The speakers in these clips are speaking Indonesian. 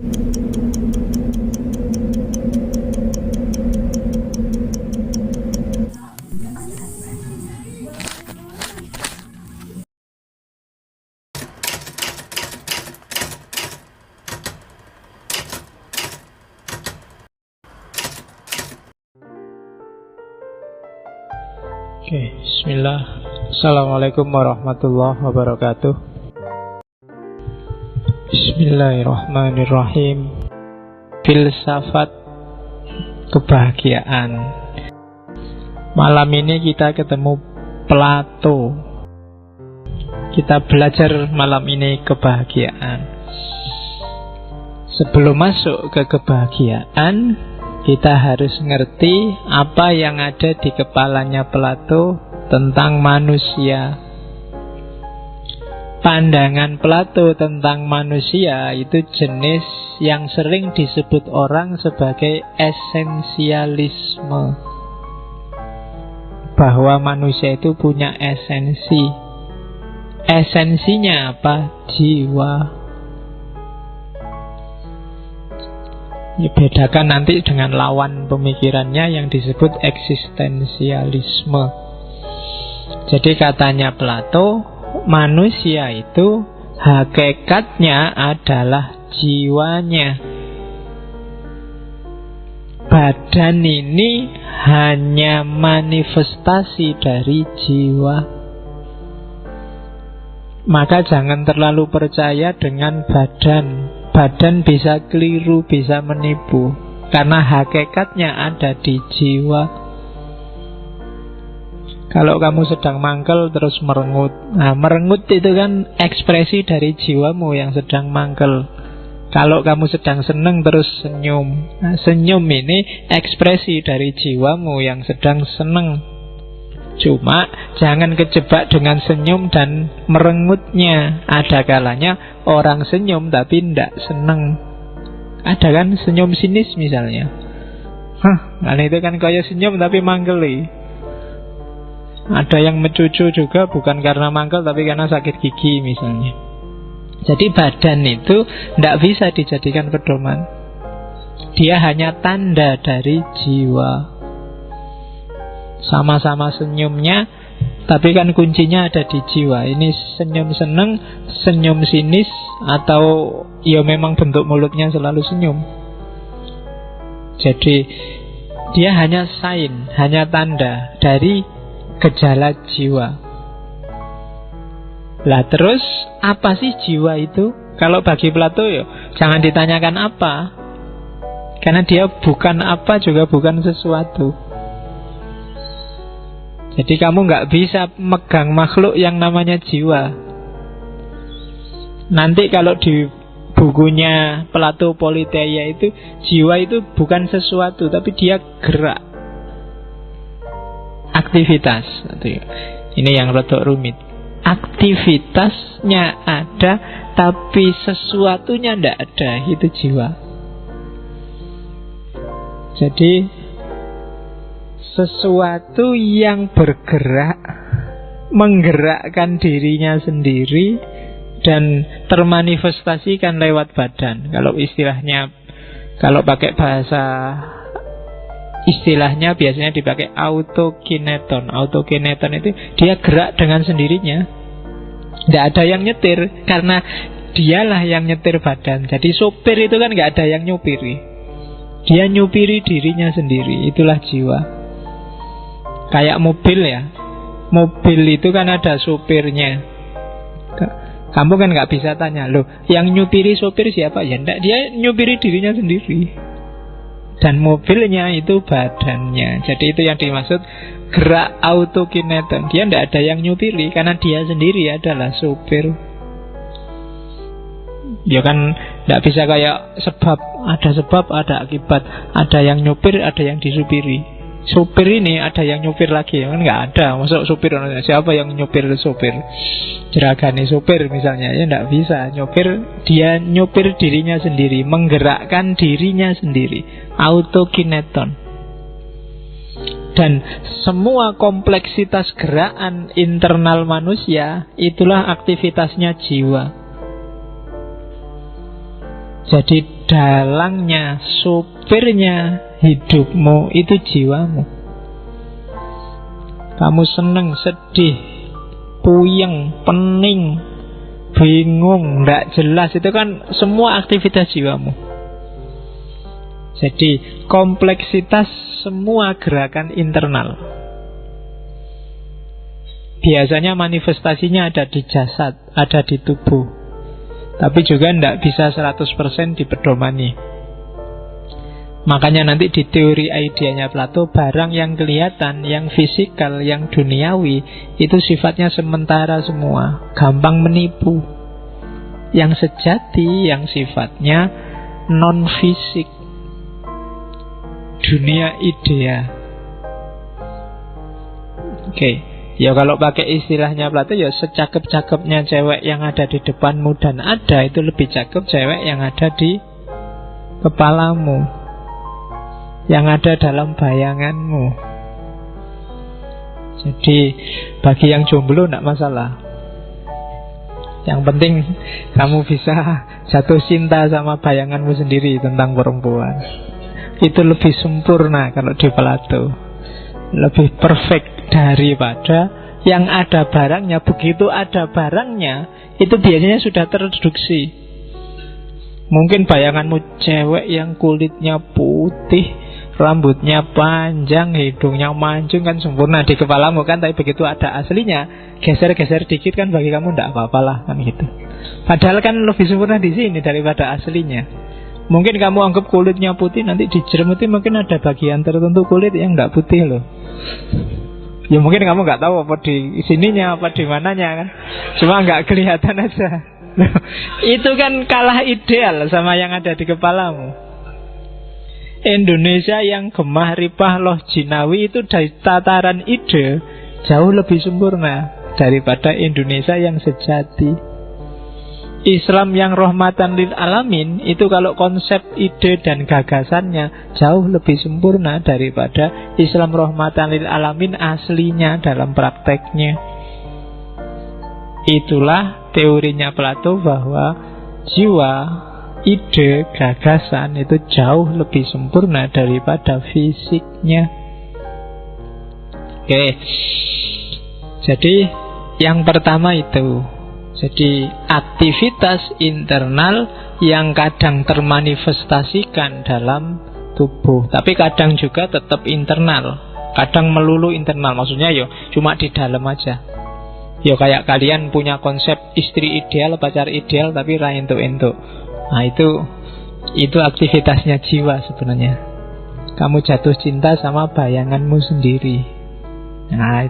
Oke, bismillah. Assalamualaikum warahmatullahi wabarakatuh. Bismillahirrahmanirrahim. Filsafat kebahagiaan. Malam ini kita ketemu Plato. Kita belajar malam ini kebahagiaan. Sebelum masuk ke kebahagiaan, kita harus ngerti apa yang ada di kepalanya Plato tentang manusia. Pandangan Plato tentang manusia itu jenis yang sering disebut orang sebagai esensialisme. Bahwa manusia itu punya esensi. Esensinya apa? Jiwa. Bedakan nanti dengan lawan pemikirannya yang disebut eksistensialisme. Jadi katanya Plato, manusia itu hakikatnya adalah jiwanya. Badan ini hanya manifestasi dari jiwa. Maka jangan terlalu percaya dengan badan. Badan bisa keliru, bisa menipu, karena hakikatnya ada di jiwa. Kalau kamu sedang mangkel terus merengut, nah merengut itu kan ekspresi dari jiwamu yang sedang mangkel. Kalau kamu sedang senang terus senyum, nah senyum ini ekspresi dari jiwamu yang sedang senang. Cuma jangan kejebak dengan senyum dan merengutnya. Ada kalanya orang senyum tapi tidak senang. Ada kan senyum sinis misalnya. Nah itu kan kayak senyum tapi manggeli. Ada yang mencucu juga bukan karena mangkel tapi karena sakit gigi misalnya. Jadi badan itu tidak bisa dijadikan pedoman. Dia hanya tanda dari jiwa. Sama-sama senyumnya, tapi kan kuncinya ada di jiwa. Ini senyum seneng, senyum sinis, atau ya memang bentuk mulutnya selalu senyum. Jadi dia hanya sign, hanya tanda dari gejala jiwa. Lah terus apa sih jiwa itu? Kalau bagi Plato ya jangan ditanyakan apa, karena dia bukan apa juga bukan sesuatu. Jadi kamu nggak bisa megang makhluk yang namanya jiwa. Nanti kalau di bukunya Plato Politeia itu, jiwa itu bukan sesuatu, tapi dia gerak, aktivitas. Ini yang rotok rumit. Aktivitasnya ada, tapi sesuatunya tidak ada. Itu jiwa. Jadi sesuatu yang bergerak, menggerakkan dirinya sendiri dan termanifestasikan lewat badan. Kalau istilahnya, kalau pakai bahasa istilahnya biasanya dipakai autokineton. Autokineton itu dia gerak dengan sendirinya. Tidak ada yang nyetir, karena dialah yang nyetir badan. Jadi sopir itu kan nggak ada yang nyupiri. Dia nyupiri dirinya sendiri. Itulah jiwa. Kayak mobil ya. Mobil itu kan ada supirnya. Kamu kan nggak bisa tanya, loh yang nyupiri sopir siapa? Ya enggak, dia nyupiri dirinya sendiri. Dan mobilnya itu badannya. Jadi itu yang dimaksud gerak autokineton. Dia enggak ada yang nyupiri, karena dia sendiri adalah supir. Ya kan enggak bisa kayak sebab, ada akibat. Ada yang nyupir, ada yang disupiri. Supir ini ada yang nyupir lagi, kan nggak ada. Masuk supir, siapa yang nyupir supir? Jeragani supir misalnya, ya nggak bisa. Dia nyupir dirinya sendiri, menggerakkan dirinya sendiri, autokineton. Dan semua kompleksitas gerakan internal manusia itulah aktivitasnya jiwa. Jadi dalangnya, supirnya hidupmu itu jiwamu. Kamu seneng, sedih, puyeng, pening, bingung, tidak jelas, itu kan semua aktivitas jiwamu. Jadi kompleksitas semua gerakan internal. Biasanya manifestasinya ada di jasad, ada di tubuh, tapi juga tidak bisa 100% dipedomani. Makanya nanti di teori idenya Plato, barang yang kelihatan, yang fisikal, yang duniawi, itu sifatnya sementara semua, gampang menipu. Yang sejati, yang sifatnya non-fisik, dunia idea. Oke. Ya kalau pakai istilahnya Plato, ya secakep-cakepnya cewek yang ada di depanmu dan ada, itu lebih cakep cewek yang ada di kepalamu, yang ada dalam bayanganmu. Jadi bagi yang jomblo tidak masalah. Yang penting kamu bisa jatuh cinta sama bayanganmu sendiri tentang perempuan. Itu lebih sempurna kalau di Plato, lebih perfect daripada yang ada barangnya. Begitu ada barangnya, itu biasanya sudah terreduksi. Mungkin bayanganmu cewek yang kulitnya putih, rambutnya panjang, hidungnya mancung, kan sempurna di kepalamu kan. Tapi begitu ada aslinya, geser-geser dikit kan bagi kamu tidak apa-apalah kan gitu. Padahal kan lebih sempurna di sini daripada aslinya. Mungkin kamu anggap kulitnya putih, nanti dijermuti mungkin ada bagian tertentu kulit yang tidak putih loh. Ya mungkin kamu nggak tahu apa di sininya, apa di mananya kan. Cuma nggak kelihatan aja. Itu kan kalah ideal sama yang ada di kepalamu. Indonesia yang gemah ripah loh jinawi itu dari tataran ide jauh lebih sempurna daripada Indonesia yang sejati. Islam yang rahmatan lil alamin itu kalau konsep, ide dan gagasannya jauh lebih sempurna daripada Islam rahmatan lil alamin aslinya dalam prakteknya. Itulah teorinya Plato bahwa jiwa, ide, gagasan itu jauh lebih sempurna daripada fisiknya. Oke. Jadi yang pertama itu, jadi aktivitas internal yang kadang termanifestasikan dalam tubuh, tapi kadang juga tetap internal, kadang melulu internal. Maksudnya yo cuma di dalam aja. Yo kayak kalian punya konsep istri ideal, pacar ideal, tapi ra entuk-entuk. Nah itu aktivitasnya jiwa sebenarnya. Kamu jatuh cinta sama bayanganmu sendiri. Nah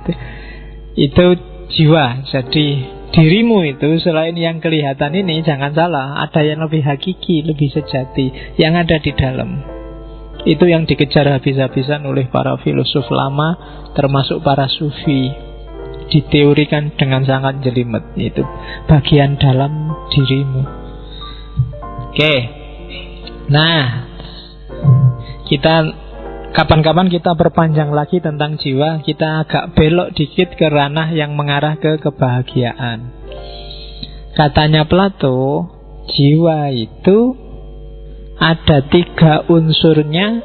itu jiwa. Jadi dirimu itu selain yang kelihatan ini, jangan salah, ada yang lebih hakiki, lebih sejati, yang ada di dalam. Itu yang dikejar habis-habisan oleh para filosof lama, termasuk para sufi. Diteorikan dengan sangat jelimet. Itu bagian dalam dirimu. Oke. Nah, kita kapan-kapan kita perpanjang lagi tentang jiwa. Kita agak belok dikit ke ranah yang mengarah ke kebahagiaan. Katanya Plato, jiwa itu ada 3 unsurnya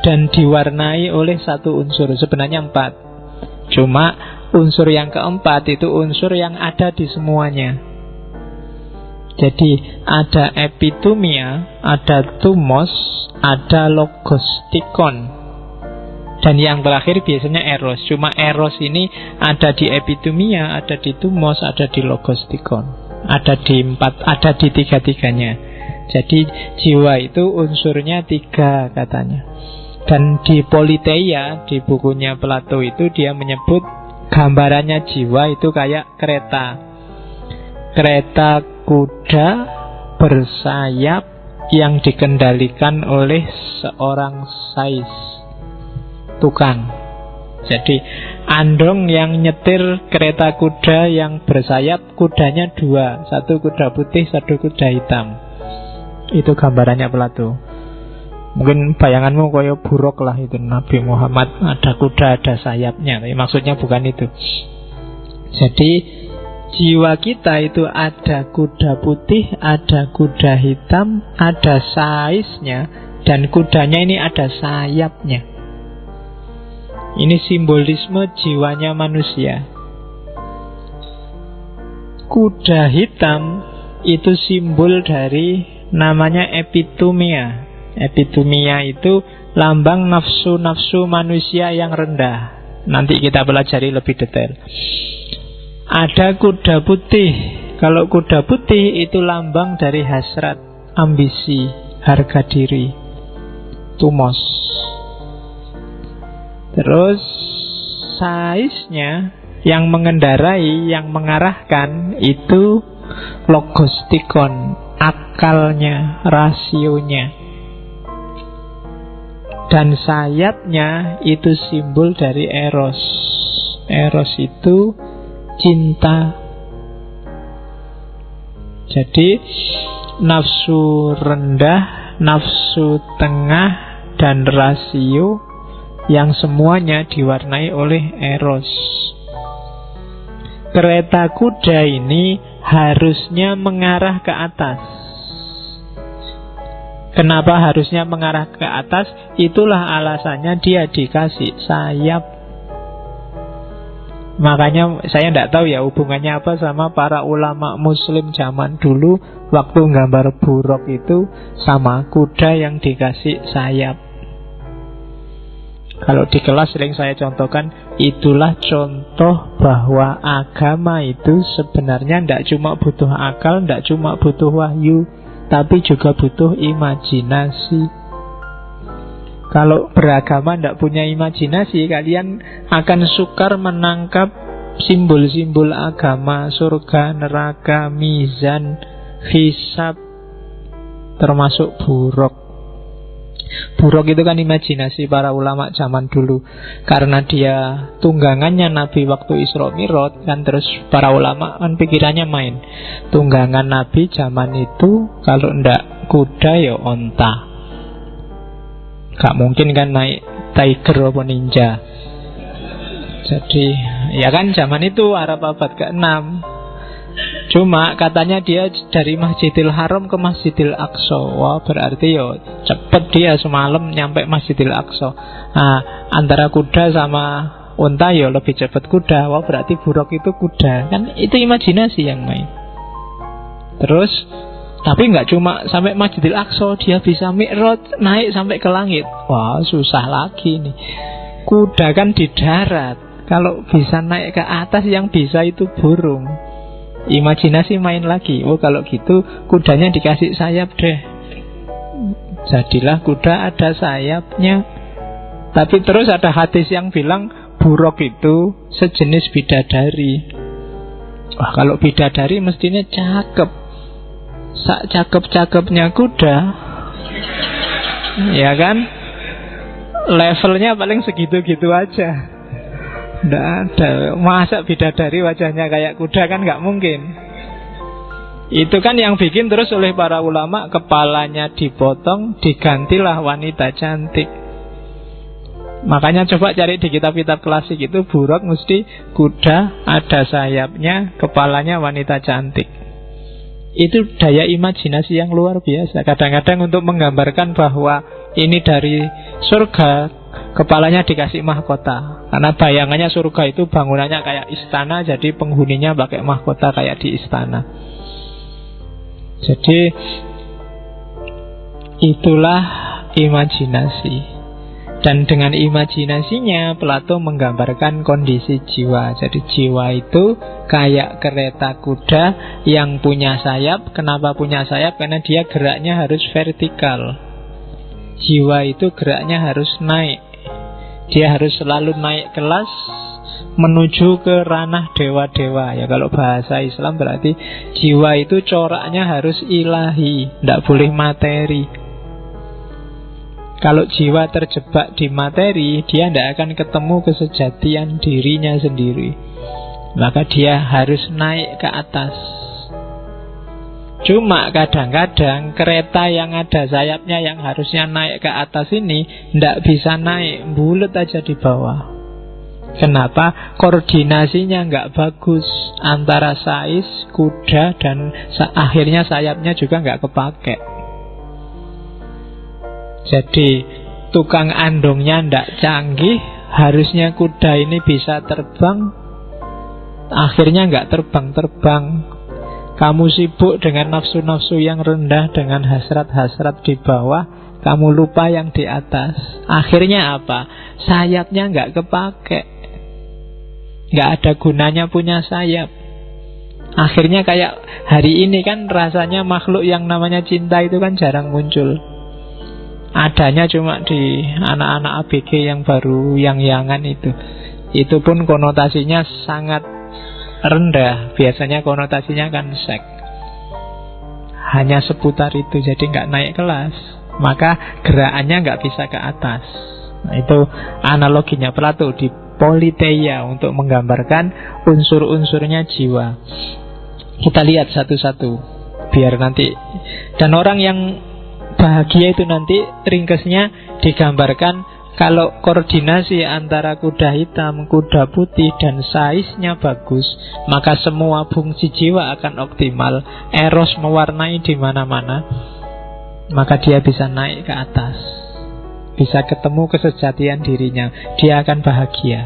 dan diwarnai oleh 1 unsur. Sebenarnya 4. Cuma unsur yang keempat itu unsur yang ada di semuanya. Jadi ada epitumia, ada tumos, ada logostikon, dan yang terakhir biasanya eros. Cuma eros ini ada di epitumia, ada di tumos, ada di logostikon, ada di 3-3-nya. Jadi jiwa itu unsurnya 3 katanya. Dan di Politeia, di bukunya Plato itu, dia menyebut gambarannya jiwa itu kayak kereta. Kereta kuda bersayap yang dikendalikan oleh seorang sais, tukang. Jadi andong yang nyetir kereta kuda yang bersayap, kudanya 2, 1 kuda putih, 1 kuda hitam. Itu gambarannya Plato. Mungkin bayanganmu kayak buruk lah itu, Nabi Muhammad ada kuda, ada sayapnya. Tapi maksudnya bukan itu. Jadi Jiwa kita itu ada kuda putih, ada kuda hitam, ada saisnya, dan kudanya ini ada sayapnya. Ini simbolisme jiwanya manusia. Kuda hitam itu simbol dari namanya epitumia. Epitumia itu lambang nafsu-nafsu manusia yang rendah. Nanti kita pelajari lebih detail. Ada kuda putih. Kalau kuda putih itu lambang dari hasrat, ambisi, harga diri, tumos. Terus saisnya yang mengendarai, yang mengarahkan itu logostikon, akalnya, rasionya. Dan sayapnya itu simbol dari eros. Eros itu cinta. Jadi nafsu rendah, nafsu tengah, dan rasio yang semuanya diwarnai oleh eros. Kereta kuda ini harusnya mengarah ke atas. Kenapa harusnya mengarah ke atas? Itulah alasannya dia dikasih sayap. Makanya saya tidak tahu ya hubungannya apa sama para ulama muslim zaman dulu, waktu gambar buruk itu sama kuda yang dikasih sayap. Kalau di kelas sering saya contohkan, itulah contoh bahwa agama itu sebenarnya tidak cuma butuh akal, tidak cuma butuh wahyu, tapi juga butuh imajinasi. Kalau beragama tidak punya imajinasi, kalian akan sukar menangkap simbol-simbol agama, surga, neraka, mizan, hisab, termasuk buruk. Buruk itu kan imajinasi para ulama zaman dulu. Karena dia tunggangannya Nabi waktu Isra Mi'raj, kan terus para ulama kan pikirannya main. Tunggangan Nabi zaman itu kalau ndak kuda ya onta. Gak mungkin kan naik tiger apa ninja. Jadi ya kan zaman itu Arab abad ke-6. Cuma katanya dia dari Masjidil Haram ke Masjidil Aqsa. Wah berarti ya cepet dia semalam nyampe Masjidil Aqsa. Nah, antara kuda sama unta ya lebih cepat kuda. Wah berarti buruk itu kuda. Kan itu imajinasi yang main. Terus tapi nggak cuma sampai Masjidil Aqsa, dia bisa Mi'raj, naik sampai ke langit. Wah susah lagi nih. Kuda kan di darat. Kalau bisa naik ke atas, yang bisa itu burung. Imajinasi main lagi. Oh kalau gitu kudanya dikasih sayap deh. Jadilah kuda ada sayapnya. Tapi terus ada hadis yang bilang buruk itu sejenis bidadari. Wah kalau bidadari mestinya cakep. Sak cakep-cakepnya kuda, ya kan? Levelnya paling segitu-gitu aja. Nggak ada. Masa bidadari wajahnya kayak kuda, kan nggak mungkin. Itu kan yang bikin terus oleh para ulama, kepalanya dipotong, digantilah wanita cantik. Makanya coba cari di kitab-kitab klasik itu buruk mesti kuda, ada sayapnya, kepalanya wanita cantik. Itu daya imajinasi yang luar biasa. Kadang-kadang untuk menggambarkan bahwa ini dari surga, kepalanya dikasih mahkota. Karena bayangannya surga itu bangunannya kayak istana, jadi penghuninya pakai mahkota kayak di istana. Jadi itulah imajinasi. Dan dengan imajinasinya Plato menggambarkan kondisi jiwa. Jadi jiwa itu kayak kereta kuda yang punya sayap. Kenapa punya sayap? Karena dia geraknya harus vertikal. Jiwa itu geraknya harus naik. Dia harus selalu naik kelas menuju ke ranah dewa-dewa. Ya kalau bahasa Islam berarti jiwa itu coraknya harus ilahi, tidak boleh materi. Kalau jiwa terjebak di materi, dia tidak akan ketemu kesejatian dirinya sendiri. Maka dia harus naik ke atas. Cuma kadang-kadang kereta yang ada sayapnya yang harusnya naik ke atas ini tidak bisa naik, bulet aja di bawah. Kenapa? Koordinasinya nggak bagus antara sais, kuda, dan akhirnya sayapnya juga nggak kepake. Jadi tukang andongnya ndak canggih, harusnya kuda ini bisa terbang, akhirnya nggak terbang-terbang. Kamu sibuk dengan nafsu-nafsu yang rendah, dengan hasrat-hasrat di bawah, kamu lupa yang di atas. Akhirnya apa? Sayapnya nggak kepake, nggak ada gunanya punya sayap. Akhirnya kayak hari ini kan rasanya makhluk yang namanya cinta itu kan jarang muncul. Adanya cuma di anak-anak ABG yang baru yang-yangan itu. Itu pun konotasinya sangat rendah. Biasanya konotasinya kan seks. Hanya seputar itu, jadi nggak naik kelas. Maka gerakannya nggak bisa ke atas. Nah, itu analoginya Plato di Politeia untuk menggambarkan unsur-unsurnya jiwa. Kita lihat satu-satu biar nanti. Dan orang yang bahagia itu nanti ringkesnya digambarkan kalau koordinasi antara kuda hitam, kuda putih, dan saiznya bagus, maka semua fungsi jiwa akan optimal. Eros mewarnai di mana-mana, maka dia bisa naik ke atas, bisa ketemu kesejatian dirinya, dia akan bahagia.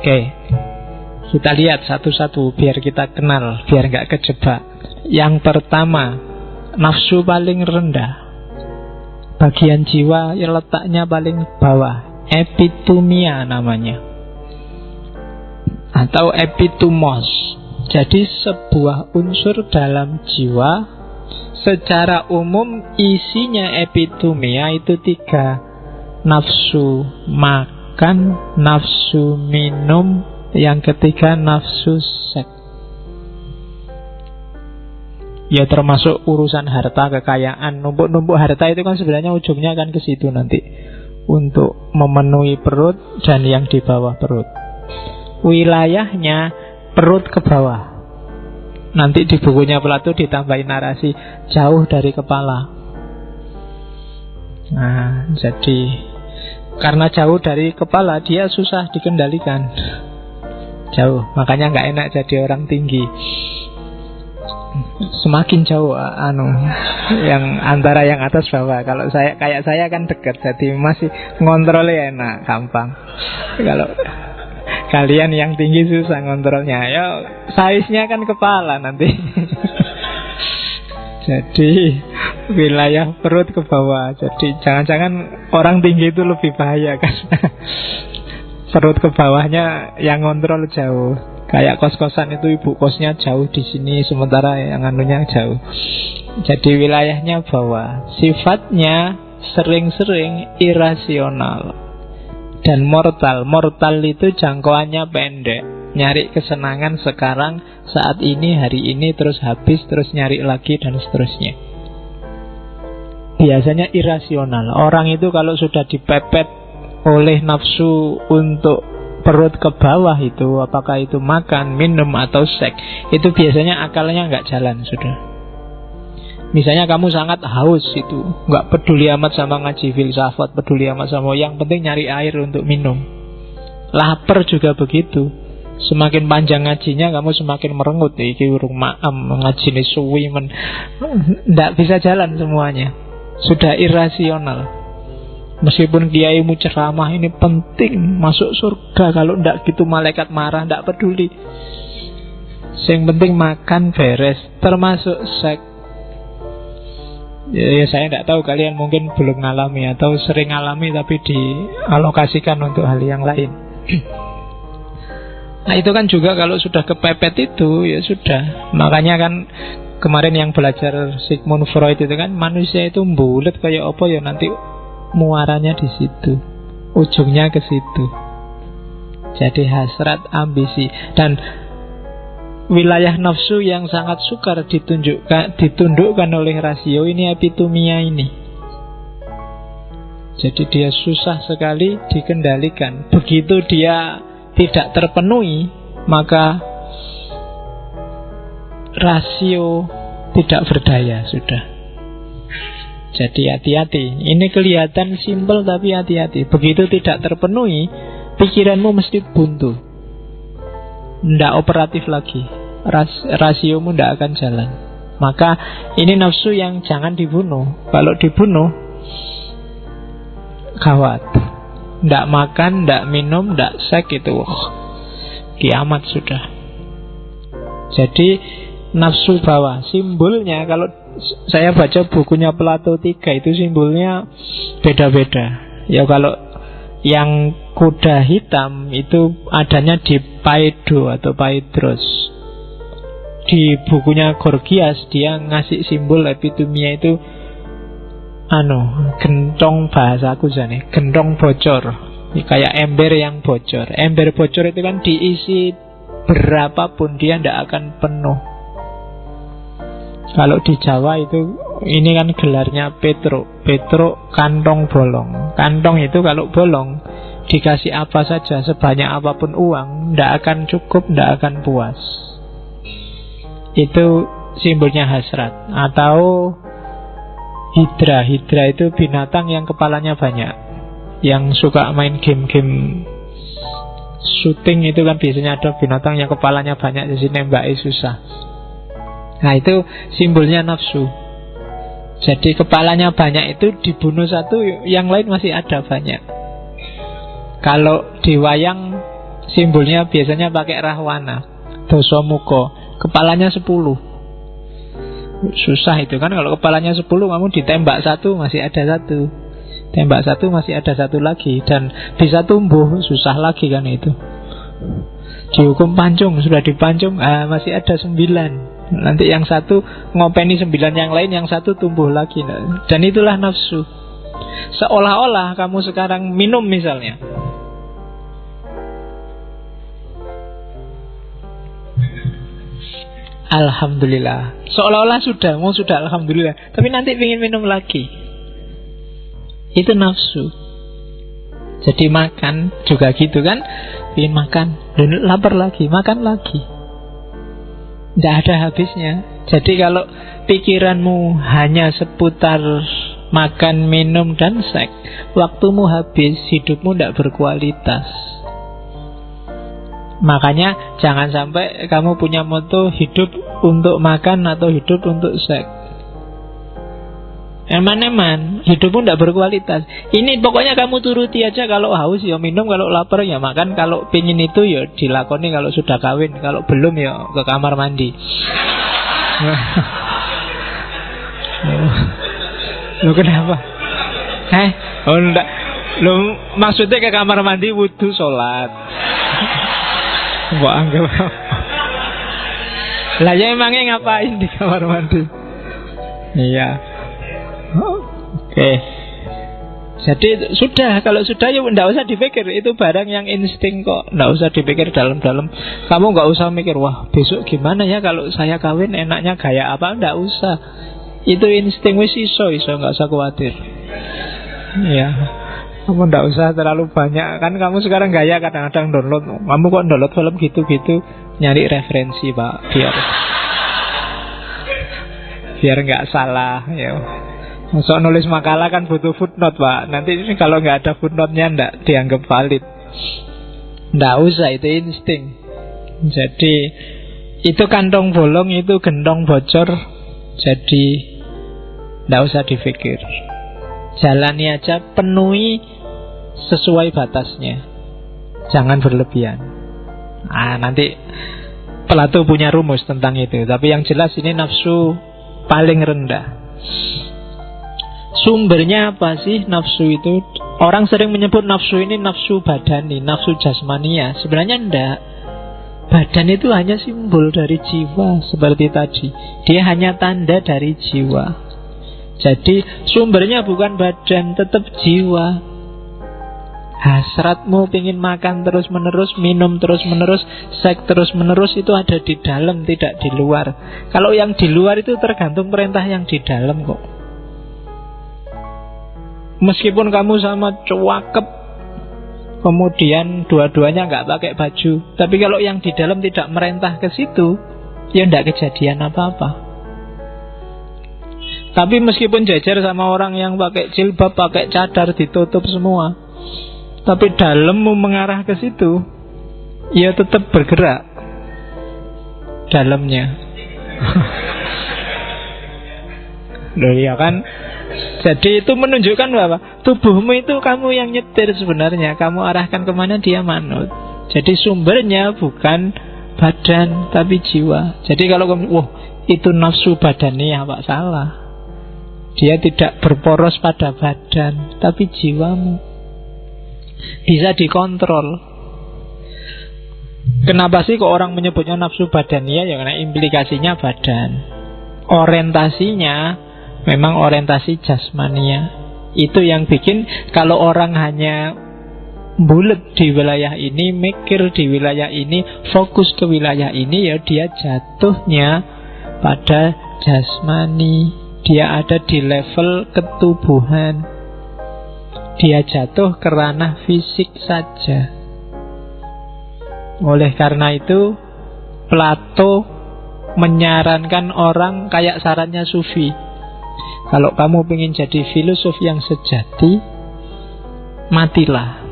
Oke, kita lihat satu-satu biar kita kenal, biar nggak kejebak. Yang pertama, nafsu paling rendah, bagian jiwa yang letaknya paling bawah, epitumia namanya, atau epitumos. Jadi sebuah unsur dalam jiwa secara umum isinya epitumia itu 3. Nafsu makan, nafsu minum, yang ketiga nafsu seks. Ya termasuk urusan harta, kekayaan. Numpuk-numpuk harta itu kan sebenarnya ujungnya akan ke situ nanti, untuk memenuhi perut dan yang di bawah perut. Wilayahnya perut ke bawah. Nanti di bukunya Plato ditambahin narasi jauh dari kepala. Nah, jadi karena jauh dari kepala dia susah dikendalikan. Jauh, makanya nggak enak jadi orang tinggi. Semakin jauh yang antara yang atas bawah. Kalau kayak saya kan dekat, jadi masih ngontrolnya enak, gampang. Kalau kalian yang tinggi susah ngontrolnya. Ya size-nya kan kepala nanti. Jadi wilayah perut ke bawah. Jadi jangan-jangan orang tinggi itu lebih bahaya kan. Perut ke bawahnya yang ngontrol jauh. Kayak kos-kosan itu ibu kosnya jauh di sini, sementara yang anunya jauh. Jadi wilayahnya bawah. Sifatnya sering-sering irasional dan mortal. Mortal itu jangkauannya pendek, nyari kesenangan sekarang, saat ini, hari ini, terus habis, terus nyari lagi, dan seterusnya. Biasanya irasional. Orang itu kalau sudah dipepet oleh nafsu untuk perut ke bawah itu, apakah itu makan, minum, atau seks, itu biasanya akalnya nggak jalan sudah. Misalnya kamu sangat haus itu, nggak peduli amat sama ngaji filsafat, peduli amat sama, yang penting nyari air untuk minum. Lapar juga begitu. Semakin panjang ngajinya, kamu semakin merengut. Iki urung maam, ngaji ini suwi men. Nggak bisa jalan semuanya. Sudah irasional. Meskipun kiaimu ceramah ini penting, masuk surga, kalau ndak gitu malaikat marah, ndak peduli. Yang penting makan beres, termasuk seks. Ya saya ndak tahu, kalian mungkin belum ngalami atau sering ngalami tapi dialokasikan untuk hal yang lain. Nah itu kan juga kalau sudah kepepet itu, ya sudah. Makanya kan kemarin yang belajar Sigmund Freud itu kan, manusia itu bulet kayak apa ya, nanti muaranya di situ, ujungnya ke situ. Jadi hasrat, ambisi, dan wilayah nafsu yang sangat sukar ditundukkan oleh rasio ini, epitumia ini. Jadi dia susah sekali dikendalikan. Begitu dia tidak terpenuhi, maka rasio tidak berdaya sudah. Jadi hati-hati. Ini kelihatan simpel tapi hati-hati. Begitu tidak terpenuhi, pikiranmu mesti buntu, ndak operatif lagi, rasiomu ndak akan jalan. Maka ini nafsu yang jangan dibunuh. Kalau dibunuh, gawat. Ndak makan, ndak minum, ndak seks itu kiamat sudah. Jadi nafsu bawah, simbolnya kalau saya baca bukunya Plato 3 itu simbolnya beda-beda. Ya kalau yang kuda hitam itu adanya di Paido atau Paidros. Di bukunya Gorgias dia ngasih simbol epitomia itu gentong, bahasa aku jane, gentong bocor. Kayak ember yang bocor. Ember bocor itu kan diisi berapapun dia tidak akan penuh. Kalau di Jawa itu, ini kan gelarnya Petruk. Petruk kantong bolong. Kantong itu kalau bolong, dikasih apa saja, sebanyak apapun uang, tidak akan cukup, tidak akan puas. Itu simbolnya hasrat. Atau hidra. Hidra itu binatang yang kepalanya banyak, yang suka main game-game shooting. Itu kan biasanya ada binatang yang kepalanya banyak, jadi nembaknya susah. Nah itu simbolnya nafsu. Jadi kepalanya banyak itu dibunuh satu, yang lain masih ada banyak. Kalau di wayang simbolnya biasanya pakai rahwana, dosomuko, kepalanya 10. Susah itu kan, kalau kepalanya 10 kamu ditembak satu masih ada satu, tembak satu masih ada satu lagi, dan bisa tumbuh, susah lagi kan itu. Dihukum pancung, sudah dipancung, masih ada 9. Nanti yang satu ngopeni 9 yang lain, yang satu tumbuh lagi. Dan itulah nafsu. Seolah-olah kamu sekarang minum misalnya, alhamdulillah, seolah-olah sudah alhamdulillah, tapi nanti ingin minum lagi. Itu nafsu. Jadi makan juga gitu kan, ingin makan, lapar lagi, makan lagi, tidak ada habisnya. Jadi kalau pikiranmu hanya seputar makan, minum, dan seks, waktumu habis, hidupmu tidak berkualitas. Makanya jangan sampai kamu punya moto hidup untuk makan atau hidup untuk seks. Eman-eman, hidupmu tidak berkualitas. Ini pokoknya kamu turuti aja. Kalau haus ya minum, kalau lapar ya makan, kalau pingin itu ya dilakoni kalau sudah kawin, kalau belum ya ke kamar mandi. Lo kenapa? Oh enggak. Lo maksudnya ke kamar mandi wudu sholat. Mbak anggap lah ya emangnya ngapain di kamar mandi? Iya. Oke. Jadi sudah, kalau sudah ya tidak usah dipikir. Itu barang yang insting kok, tidak usah dipikir dalam-dalam. Kamu nggak usah mikir, wah besok gimana ya kalau saya kawin, enaknya gaya apa. Tidak usah. Itu insting, wis iso, nggak usah khawatir. Ya, kamu tidak usah terlalu banyak. Kan kamu sekarang gaya kadang-kadang download. Kamu kok download film gitu-gitu, nyari referensi pak, biar nggak salah ya. Masuk nulis makalah kan butuh footnote pak. Nanti ini kalau nggak ada footnote-nya nggak dianggap valid. Nggak usah, itu insting. Jadi itu kantong bolong, itu gentong bocor. Jadi nggak usah dipikir. Jalani aja, penuhi sesuai batasnya. Jangan berlebihan. Nanti Plato punya rumus tentang itu. Tapi yang jelas ini nafsu paling rendah. Sumbernya apa sih nafsu itu? Orang sering menyebut nafsu ini nafsu badani, nafsu jasmania. Sebenarnya enggak. Badan itu hanya simbol dari jiwa. Seperti tadi, dia hanya tanda dari jiwa. Jadi sumbernya bukan badan, tetap jiwa. Hasratmu pengen makan terus menerus, minum terus menerus, seks terus menerus, itu ada di dalam, tidak di luar. Kalau yang di luar itu tergantung perintah yang di dalam kok. Meskipun kamu sama cakep, kemudian dua-duanya nggak pakai baju, tapi kalau yang di dalam tidak merintah ke situ, ya nggak kejadian apa-apa. Tapi meskipun jajar sama orang yang pakai jilbab, pakai cadar, ditutup semua, tapi dalammu mengarah ke situ, ya tetap bergerak dalamnya. Loh ya kan. Jadi itu menunjukkan bahwa tubuhmu itu kamu yang nyetir sebenarnya. Kamu arahkan kemana, dia manut. Jadi sumbernya bukan badan tapi jiwa. Jadi kalau kamu, wah itu nafsu badannya, Pak, salah. Dia tidak berporos pada badan, tapi jiwamu bisa dikontrol. Kenapa sih kok orang menyebutnya nafsu badaniyah? Ya karena implikasinya badan. Orientasinya memang orientasi jasmania. Itu yang bikin kalau orang hanya bulet di wilayah ini, mikir di wilayah ini, fokus ke wilayah ini, ya dia jatuhnya pada jasmani. Dia ada di level ketubuhan. Dia jatuh ke ranah fisik saja. Oleh karena itu Plato menyarankan orang kayak sarannya Sufi. Kalau kamu ingin jadi filosof yang sejati, matilah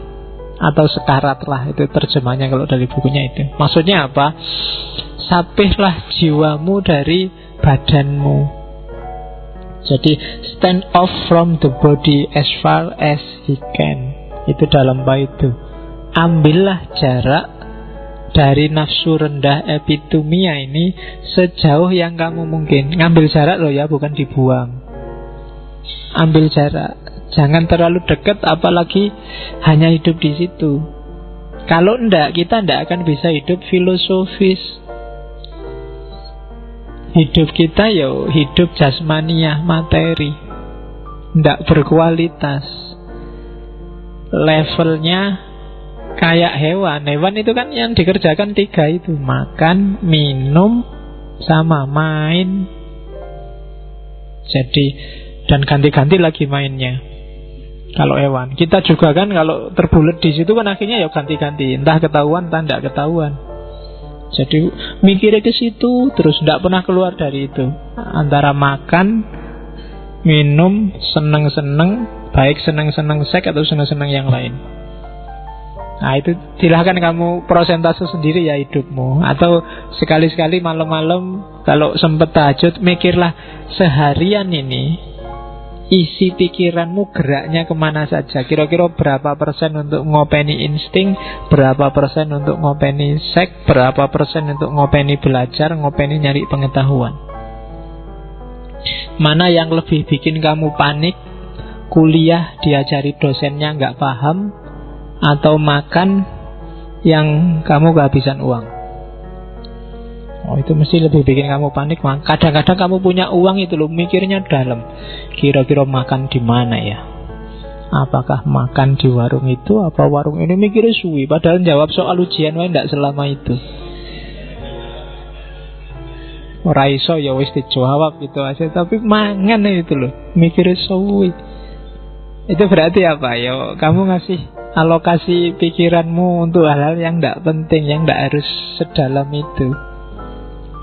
atau sekaratlah. Itu terjemahnya kalau dari bukunya itu. Maksudnya apa? Sapihlah jiwamu dari badanmu. Jadi stand off from the body as far as he can. Itu dalam bait itu. Ambillah jarak dari nafsu rendah epitumia ini sejauh yang kamu mungkin. Ngambil jarak loh ya, bukan dibuang. Ambil jarak. Jangan terlalu dekat, apalagi hanya hidup di situ. Kalau enggak, kita enggak akan bisa hidup filosofis. Hidup kita ya hidup jasmaniah, materi. Enggak berkualitas. Levelnya kayak hewan. Hewan itu kan yang dikerjakan 3 itu. Makan, minum, sama main. Jadi, dan ganti-ganti lagi mainnya. Kalau hewan, kita juga kan kalau terbulet di situ kan akhirnya ya ganti-ganti. Entah ketahuan, entah tidak ketahuan. Jadi mikirnya ke situ terus, tidak pernah keluar dari itu. Antara makan, minum, seneng-seneng, baik seneng-seneng seks atau seneng-seneng yang lain. Nah itu silahkan kamu prosentase sendiri ya hidupmu. Atau sekali-sekali malam-malam kalau sempat tahajud, mikirlah seharian ini isi pikiranmu geraknya kemana saja. Kira-kira berapa persen untuk ngopeni insting, berapa persen untuk ngopeni seks, berapa persen untuk ngopeni belajar, ngopeni nyari pengetahuan. Mana yang lebih bikin kamu panik? Kuliah diajari dosennya nggak paham, atau makan yang kamu kehabisan uang? Oh itu mesti lebih bikin kamu panik. Kadang-kadang kamu punya uang itu loh, mikirnya dalam. Kira-kira makan di mana ya? Apakah makan di warung itu, apa warung ini? Mikirnya suwi. Padahal jawab soal ujian wae ndak selama itu. Ora iso ya wis dijawab gitu aja. Tapi mangan itu loh, mikirnya suwi. Itu berarti apa? Ya kamu ngasih alokasi pikiranmu untuk hal-hal yang ndak penting, yang ndak harus sedalam itu.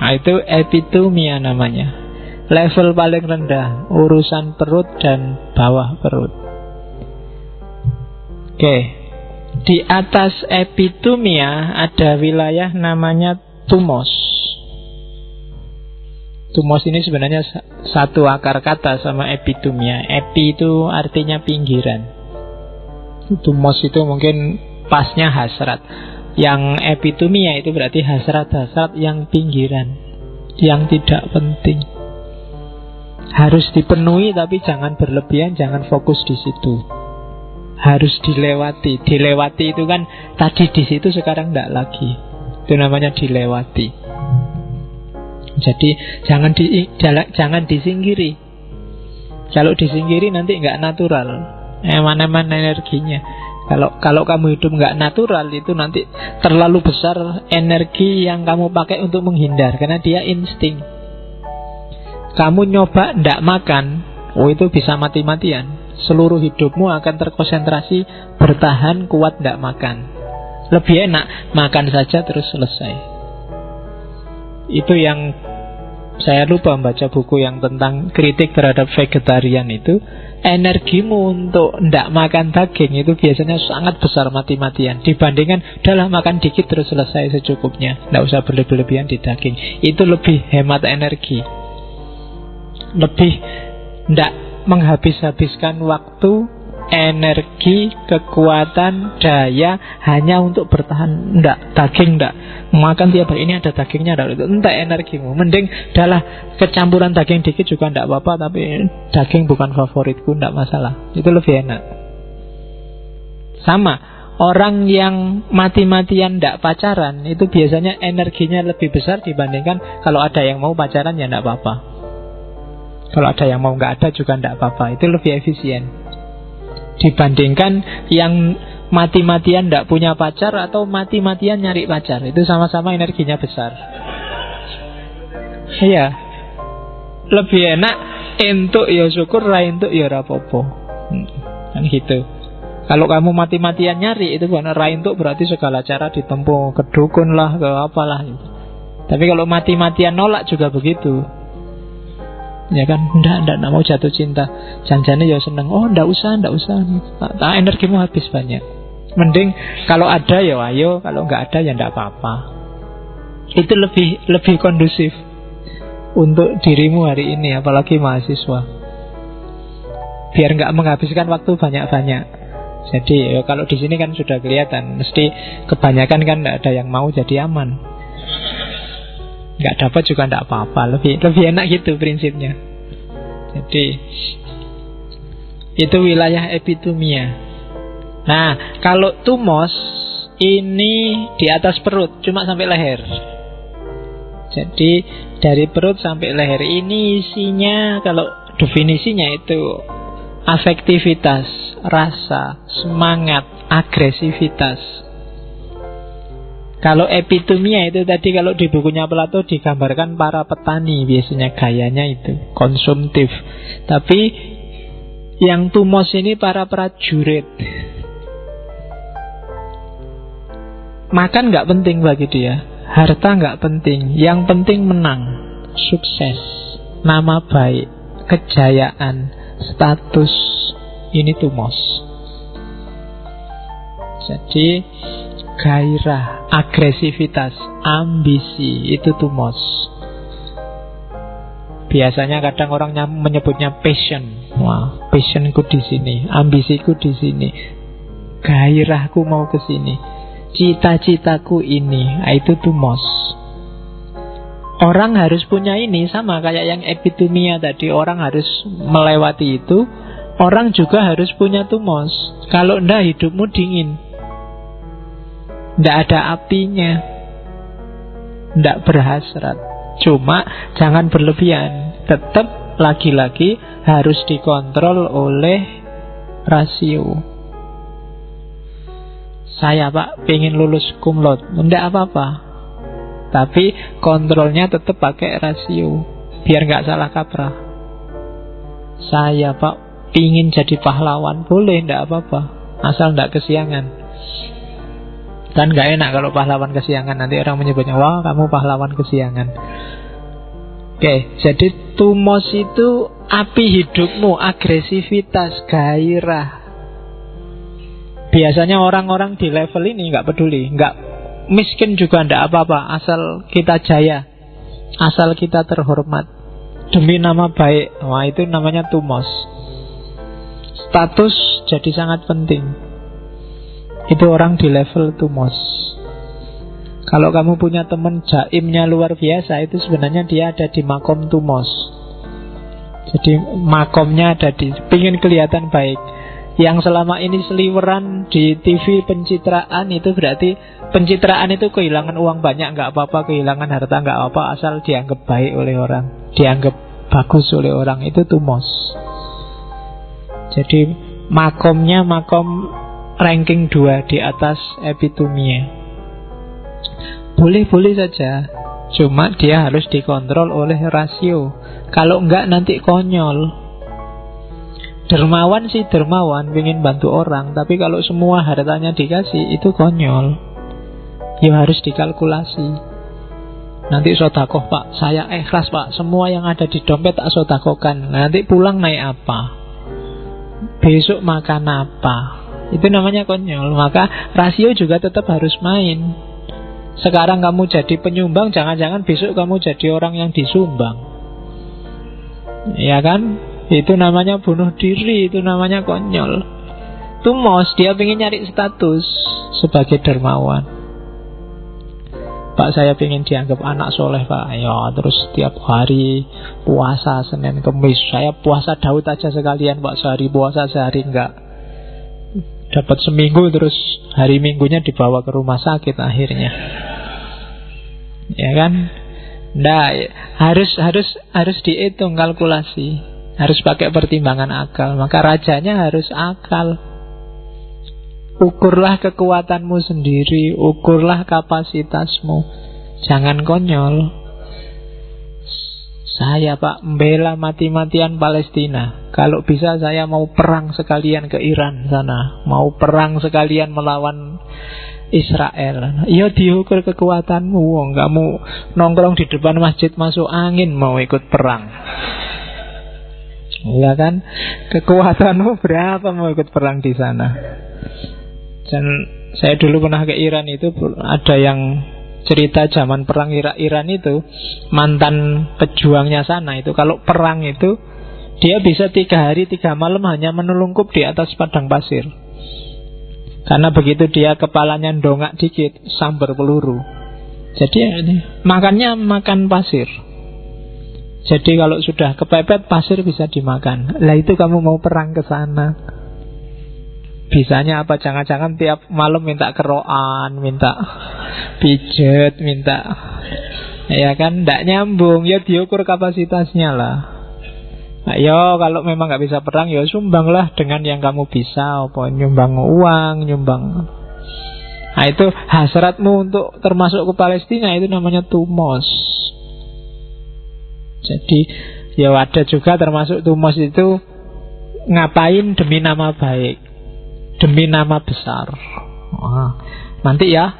Nah itu epitumia namanya. Level paling rendah, urusan perut dan bawah perut. Oke. Di atas epitumia ada wilayah namanya tumos. Tumos ini sebenarnya satu akar kata sama epitumia. Epi itu artinya pinggiran. Tumos itu mungkin pasnya hasrat. Yang epitumia itu berarti hasrat-hasrat yang pinggiran, yang tidak penting. Harus dipenuhi tapi jangan berlebihan, jangan fokus di situ. Harus dilewati. Dilewati itu kan tadi di situ, sekarang tidak lagi. Itu namanya dilewati. Jadi jangan disingkiri. Kalau disingkiri nanti nggak natural. Eman-eman energinya. Kalau kamu hidup nggak natural, itu nanti terlalu besar energi yang kamu pakai untuk menghindar, karena dia insting. Kamu nyoba ndak makan, oh itu bisa mati-matian. Seluruh hidupmu akan terkonsentrasi bertahan kuat ndak makan. Lebih enak makan saja terus selesai. Itu yang saya lupa baca buku yang tentang kritik terhadap vegetarian itu. energimu untuk ndak makan daging itu biasanya sangat besar mati-matian dibandingkan udahlah makan dikit terus selesai secukupnya, ndak usah berlebihan di daging. Itu lebih hemat energi, lebih ndak menghabis-habiskan waktu, energi, kekuatan, daya hanya untuk bertahan. Ndak, daging ndak makan tiap hari, ini ada dagingnya, itu entek energimu. Mending adalah kecampuran daging dikit juga ndak apa-apa, tapi daging bukan favoritku, ndak masalah. Itu lebih enak. Sama, orang yang mati-matian ndak pacaran itu biasanya energinya lebih besar dibandingkan kalau ada yang mau pacaran ya ndak apa-apa. Kalau ada yang mau nggak ada juga ndak apa-apa. Itu lebih efisien dibandingkan yang mati-matian ndak punya pacar atau mati-matian nyari pacar. Itu sama-sama energinya besar. Iya, lebih enak entuk ya syukur, ra entuk ya rapopo. Kan gitu. Kalau kamu mati-matian nyari itu bukan ra entuk, berarti segala cara ditempuh, ke dukun lah, ke apalah gitu. Tapi kalau mati-matian nolak juga begitu. Ya kan, ndak mau jatuh cinta, janjane ya seneng, oh ndak usah, energimu habis banyak. Mending kalau ada ya ayo, kalau nggak ada ya ndak apa-apa. Itu lebih kondusif untuk dirimu hari ini, apalagi mahasiswa, biar nggak menghabiskan waktu banyak-banyak. Jadi ya, kalau di sini kan sudah kelihatan, mesti kebanyakan kan ndak ada yang mau, jadi aman. Nggak dapat juga nggak apa-apa, lebih enak gitu prinsipnya. Jadi itu wilayah epitumia. Nah, kalau tumos ini di atas perut, cuma sampai leher. Jadi dari perut sampai leher ini isinya, kalau definisinya itu afektivitas, rasa, semangat, agresivitas. Kalau epitumia itu tadi, kalau di bukunya Plato digambarkan para petani, biasanya gayanya itu konsumtif. Tapi yang tumos ini para prajurit. Makan gak penting bagi dia, harta gak penting, yang penting menang, sukses, nama baik, kejayaan, status. Ini tumos. Jadi gairah, agresivitas, ambisi, itu tumos. Biasanya kadang orang menyebutnya passion. Wah, passionku di sini, ambisiku di sini, gairahku mau ke sini, cita-citaku ini. Itu tumos. Orang harus punya ini, sama kayak yang epitumia tadi. Orang harus melewati itu. Orang juga harus punya tumos. Kalau enggak hidupmu dingin, ndak ada apinya, ndak berhasrat. Cuma jangan berlebihan. Tetap lagi-lagi harus dikontrol oleh rasio. Saya Pak pengen lulus cum laude, ndak apa-apa, tapi kontrolnya tetap pakai rasio, biar nggak salah kaprah. Saya Pak pingin jadi pahlawan, boleh, ndak apa-apa, asal ndak kesiangan. Kan gak enak kalau pahlawan kesiangan, nanti orang menyebutnya, wah kamu pahlawan kesiangan. Oke, jadi tumos itu api hidupmu, agresivitas, gairah. Biasanya orang-orang di level ini gak peduli, gak miskin juga ndak apa-apa, asal kita jaya, asal kita terhormat, demi nama baik. Wah, itu namanya tumos. Status jadi sangat penting. Itu orang di level tumos. Kalau kamu punya teman jaimnya luar biasa, itu sebenarnya dia ada di makom tumos. Jadi makomnya ada di, pingin kelihatan baik. Yang selama ini seliweran di TV pencitraan, itu berarti pencitraan itu kehilangan uang banyak nggak apa-apa, kehilangan harta nggak apa-apa, asal dianggap baik oleh orang, dianggap bagus oleh orang. Itu tumos. Jadi makomnya makom ranking 2 di atas epitumia. Boleh-boleh saja, cuma dia harus dikontrol oleh rasio. Kalau enggak nanti konyol. Dermawan sih dermawan, ingin bantu orang, tapi kalau semua hartanya dikasih, itu konyol. Ya harus dikalkulasi. Nanti sodakoh Pak, saya ikhlas Pak, semua yang ada di dompet tak sodakohkan. Nanti pulang naik apa? besok makan apa. Itu namanya konyol. Maka rasio juga tetap harus main. Sekarang kamu jadi penyumbang, jangan-jangan besok kamu jadi orang yang disumbang. Ya kan? Itu namanya bunuh diri. Itu namanya konyol. Tumos, dia pengen nyari status sebagai dermawan. Pak, saya pengen dianggap anak soleh, Pak. Ya, terus setiap hari puasa Senin Kemis. Saya puasa Daud aja sekalian, Pak. Sehari puasa, sehari enggak. Dapat seminggu, terus hari Minggunya dibawa ke rumah sakit akhirnya. Ya kan? Nah, harus dihitung kalkulasi. Harus pakai pertimbangan akal. Maka rajanya harus akal. Ukurlah kekuatanmu sendiri, ukurlah kapasitasmu. Jangan konyol. Saya, Pak, membela mati-matian Palestina. Kalau bisa saya mau perang sekalian ke Iran sana. Mau perang sekalian melawan Israel. Ya diukur kekuatanmu. Kamu nongkrong di depan masjid masuk angin mau ikut perang. Ya kan? Kekuatanmu berapa mau ikut perang di sana? Dan saya dulu pernah ke Iran itu, ada yang cerita zaman perang Iran itu, mantan pejuangnya sana itu, kalau perang itu dia bisa 3 hari 3 malam hanya menelungkup di atas padang pasir. Karena begitu dia kepalanya dongak dikit, sambar peluru. Jadi makannya makan pasir. Jadi kalau sudah kepepet pasir bisa dimakan. Lah itu kamu mau perang ke sana. Bisanya apa? Jangan-jangan tiap malam minta keroan, minta pijet, minta, ya kan? Nggak nyambung. Ya diukur kapasitasnya lah. Ayo kalau memang nggak bisa perang, ya sumbanglah dengan yang kamu bisa. Apa nyumbang uang, nyumbang. Nah itu hasratmu untuk termasuk ke Palestina, itu namanya tumos. Jadi ya ada juga termasuk tumos itu ngapain demi nama baik, demi nama besar. Nanti ya,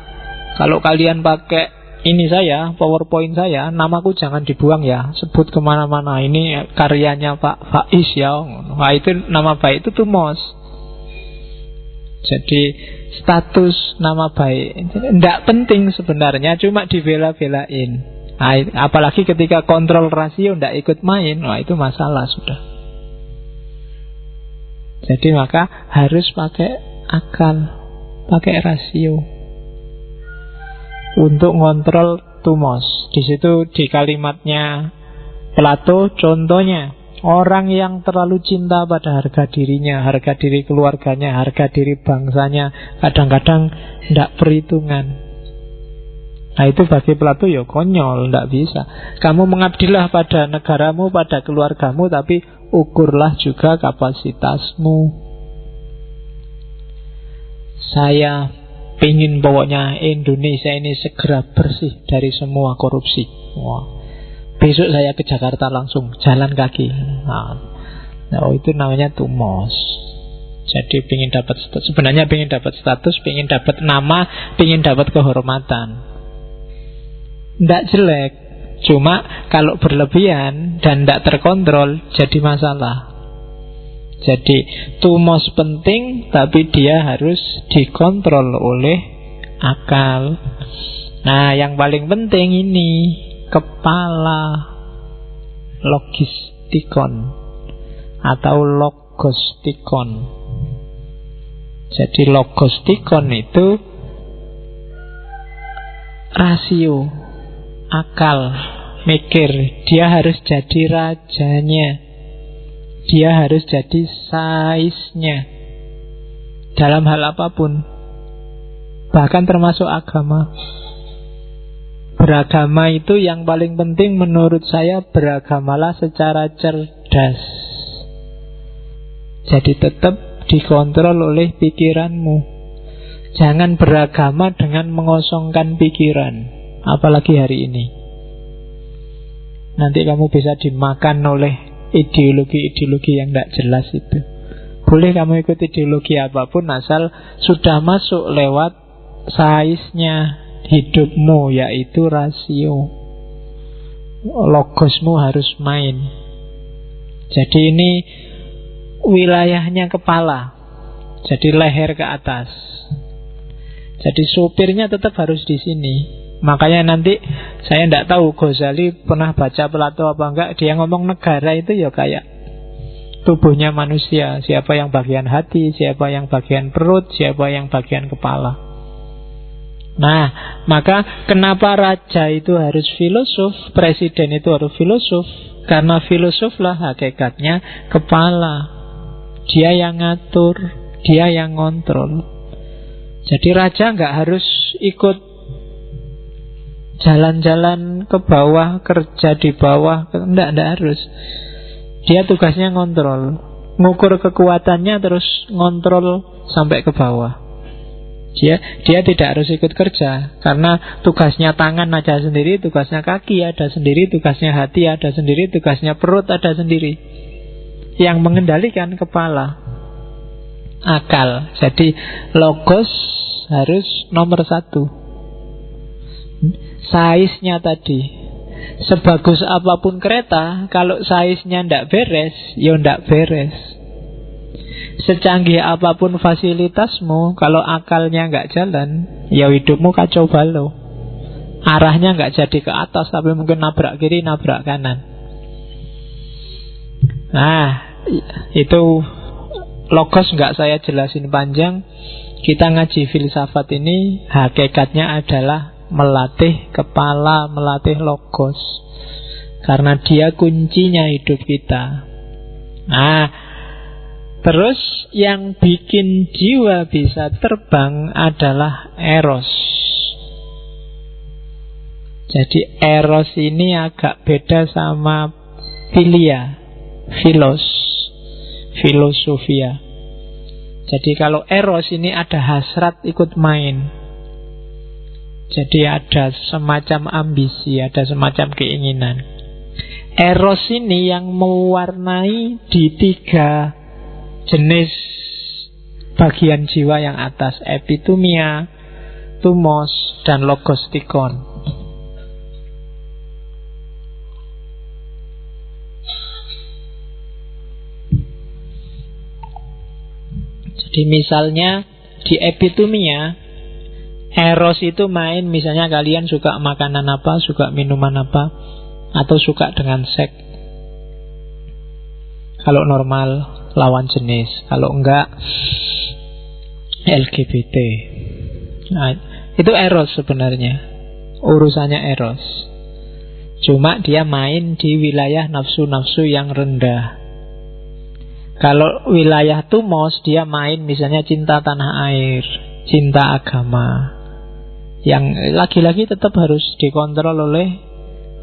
kalau kalian pakai ini saya, PowerPoint saya, namaku jangan dibuang ya, sebut kemana-mana. Ini karyanya Pak Faiz ya. Nah itu nama baik, itu tumos. Jadi status nama baik tidak penting sebenarnya, cuma dibela-belain. Nah, apalagi ketika kontrol rasio tidak ikut main, wah itu masalah sudah. Jadi maka harus pakai akal, pakai rasio untuk ngontrol tumos. Di situ di kalimatnya Plato contohnya, orang yang terlalu cinta pada harga dirinya, harga diri keluarganya, harga diri bangsanya, kadang-kadang tidak perhitungan. Nah itu bagi Plato ya konyol, tidak bisa. Kamu mengabdilah pada negaramu, pada keluargamu, tapi ukurlah juga kapasitasmu. Saya pingin pokoknya Indonesia ini segera bersih dari semua korupsi. Wah, besok saya ke Jakarta langsung jalan kaki. Nah itu namanya tumos. Jadi sebenarnya pingin dapat status, pingin dapat nama, pingin dapat kehormatan. Tidak jelek, cuma kalau berlebihan dan tidak terkontrol jadi masalah. Jadi tumos penting, tapi dia harus dikontrol oleh akal. Nah yang paling penting ini kepala, logistikon atau logostikon. Jadi logostikon itu rasio, akal, mikir. Dia harus jadi rajanya, dia harus jadi saiznya dalam hal apapun, bahkan termasuk agama. Beragama itu yang paling penting menurut saya, beragamalah secara cerdas. Jadi tetap dikontrol oleh pikiranmu. Jangan beragama dengan mengosongkan pikiran. Apalagi hari ini, nanti kamu bisa dimakan oleh ideologi-ideologi yang tidak jelas itu. Boleh kamu ikut ideologi apapun, asal sudah masuk lewat saiznya hidupmu, yaitu rasio. Logosmu harus main. Jadi ini wilayahnya kepala. Jadi leher ke atas. Jadi supirnya tetap harus di sini. Makanya nanti saya tidak tahu Ghazali pernah baca Plato apa enggak. Dia ngomong negara itu ya kayak tubuhnya manusia. Siapa yang bagian hati, siapa yang bagian perut, siapa yang bagian kepala. Nah, maka kenapa raja itu harus filosof, presiden itu harus filosof? Karena filosoflah hakikatnya kepala. Dia yang ngatur, dia yang ngontrol. Jadi raja nggak harus ikut jalan-jalan ke bawah, kerja di bawah. Enggak harus. Dia tugasnya ngontrol, ngukur kekuatannya, terus ngontrol sampai ke bawah. Dia tidak harus ikut kerja, karena tugasnya tangan ada sendiri, tugasnya kaki ada sendiri, tugasnya hati ada sendiri, tugasnya perut ada sendiri. Yang mengendalikan kepala, akal. Jadi logos harus nomor 1. Size-nya tadi, sebagus apapun kereta, kalau size-nya ndak beres, ya ndak beres. Secanggih apapun fasilitasmu, kalau akalnya nggak jalan, ya hidupmu kacau balau. Arahnya nggak jadi ke atas, tapi mungkin nabrak kiri, nabrak kanan. Nah, itu logos nggak saya jelasin panjang. Kita ngaji filsafat ini hakikatnya adalah melatih kepala, melatih logos. Karena dia kuncinya hidup kita. Nah, terus yang bikin jiwa bisa terbang adalah eros. Jadi eros ini agak beda sama philia, filosofia. Jadi kalau eros ini ada hasrat ikut main. Jadi ada semacam ambisi, ada semacam keinginan. Eros ini yang mewarnai di 3 jenis bagian jiwa yang atas, epitumia, tumos, dan logostikon. Jadi misalnya di epitumia, eros itu main, misalnya kalian suka makanan apa, suka minuman apa, atau suka dengan seks. Kalau normal lawan jenis, kalau enggak LGBT. Nah, itu eros sebenarnya, urusannya eros. Cuma dia main di wilayah nafsu-nafsu yang rendah. Kalau wilayah tumos, dia main misalnya cinta tanah air, cinta agama, yang lagi-lagi tetap harus dikontrol oleh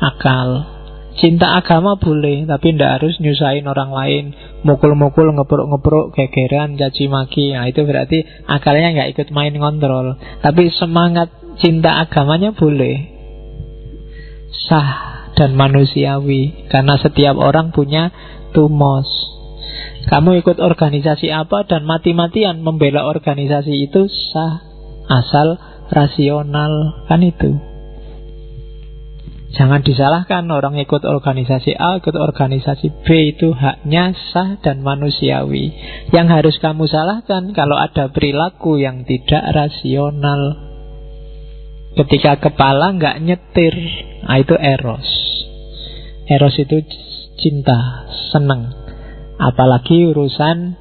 akal. Cinta agama boleh, tapi tidak harus nyusahin orang lain, mukul-mukul, ngepruk-ngepruk, gegeran, caci maki. Nah, itu berarti akalnya nggak ikut main kontrol. Tapi semangat cinta agamanya boleh, sah dan manusiawi, karena setiap orang punya tumos. Kamu ikut organisasi apa dan mati-matian membela organisasi itu sah, asal rasional, kan itu. Jangan disalahkan orang ikut organisasi A, ikut organisasi B, itu haknya sah dan manusiawi. Yang harus kamu salahkan kalau ada perilaku yang tidak rasional. Ketika kepala nggak nyetir, nah itu eros. Eros itu cinta, seneng. Apalagi urusan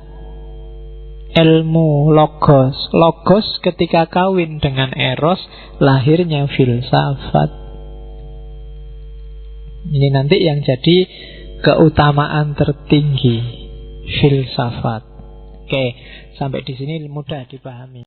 ilmu, logos. Logos ketika kawin dengan eros, lahirnya filsafat. Ini nanti yang jadi keutamaan tertinggi, filsafat. Oke, sampai di sini mudah dipahami.